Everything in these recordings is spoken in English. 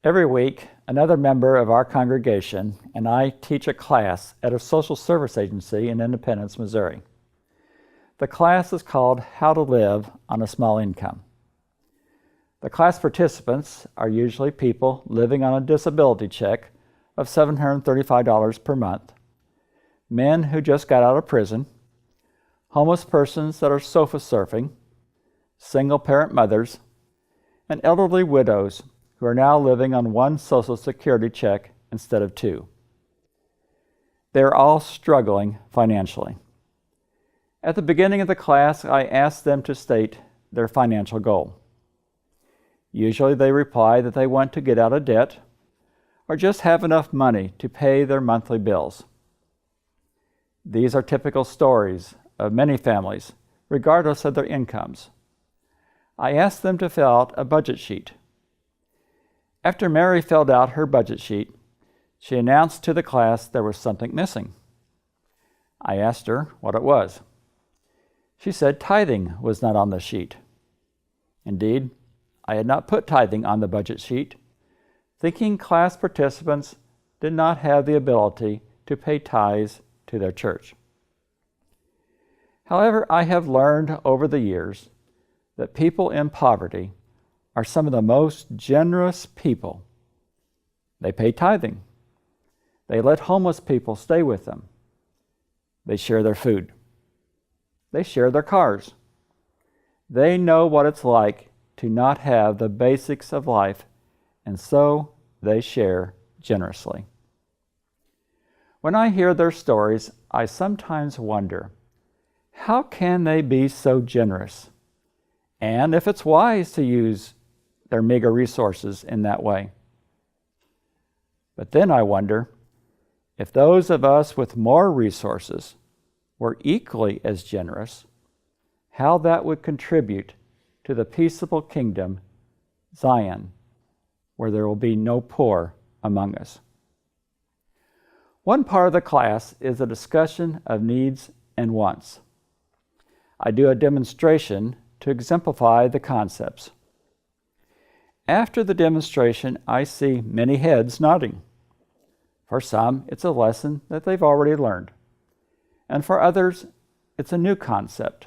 Every week, another member of our congregation and I teach a class at a social service agency in Independence, Missouri. The class is called How to Live on a Small Income. The class participants are usually people living on a disability check of $735 per month, men who just got out of prison, homeless persons that are sofa surfing, single-parent mothers, and elderly widows who are now living on one Social Security check instead of two. They are all struggling financially. At the beginning of the class, I asked them to state their financial goal. Usually they reply that they want to get out of debt or just have enough money to pay their monthly bills. These are typical stories of many families, regardless of their incomes. I asked them to fill out a budget sheet. After Mary filled out her budget sheet, she announced to the class there was something missing. I asked her what it was. She said tithing was not on the sheet. Indeed, I had not put tithing on the budget sheet, thinking class participants did not have the ability to pay tithes to their church. However, I have learned over the years that people in poverty are some of the most generous people. They pay tithing. They let homeless people stay with them. They share their food. They share their cars. They know what it's like to not have the basics of life, and so they share generously. When I hear their stories, I sometimes wonder, how can they be so generous? And if it's wise to use their meager resources in that way. But then I wonder, if those of us with more resources were equally as generous, how that would contribute to the peaceable kingdom, Zion, where there will be no poor among us. One part of the class is a discussion of needs and wants. I do a demonstration to exemplify the concepts. After the demonstration, I see many heads nodding. For some, it's a lesson that they've already learned, and for others, it's a new concept.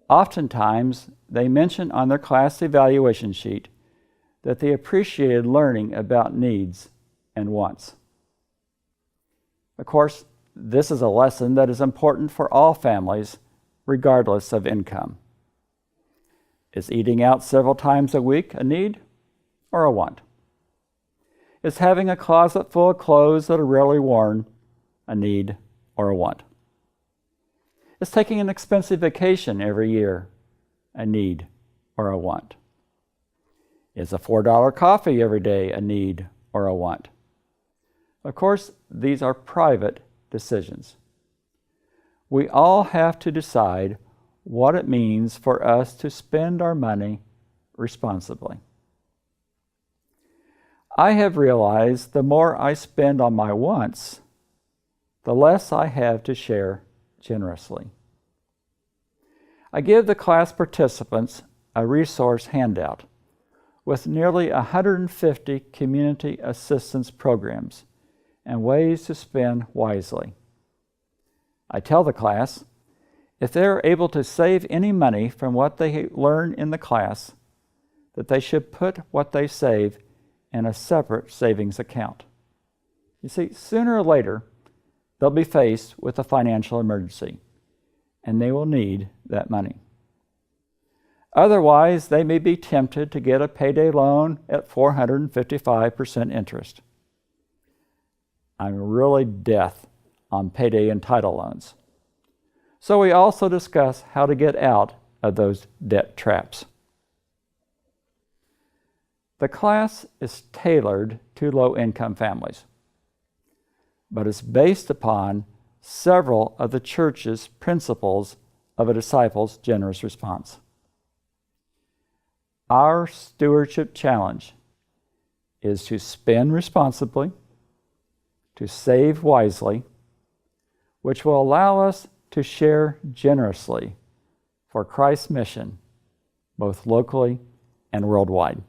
Oftentimes, they mention on their class evaluation sheet that they appreciated learning about needs and wants. Of course, this is a lesson that is important for all families, regardless of income. Is eating out several times a week a need or a want? Is having a closet full of clothes that are rarely worn a need or a want? Is taking an expensive vacation every year a need or a want? Is a $4 coffee every day a need or a want? Of course, these are private decisions. We all have to decide what it means for us to spend our money responsibly. I have realized the more I spend on my wants, the less I have to share generously. I give the class participants a resource handout with nearly 150 community assistance programs and ways to spend wisely. I tell the class, if they're able to save any money from what they learn in the class, that they should put what they save in a separate savings account. You see, sooner or later, they'll be faced with a financial emergency, and they will need that money. Otherwise, they may be tempted to get a payday loan at 455% interest. I'm really death on payday and title loans. So we also discuss how to get out of those debt traps. The class is tailored to low-income families, but it's based upon several of the church's principles of a disciple's generous response. Our stewardship challenge is to spend responsibly, to save wisely, which will allow us to share generously for Christ's mission, both locally and worldwide.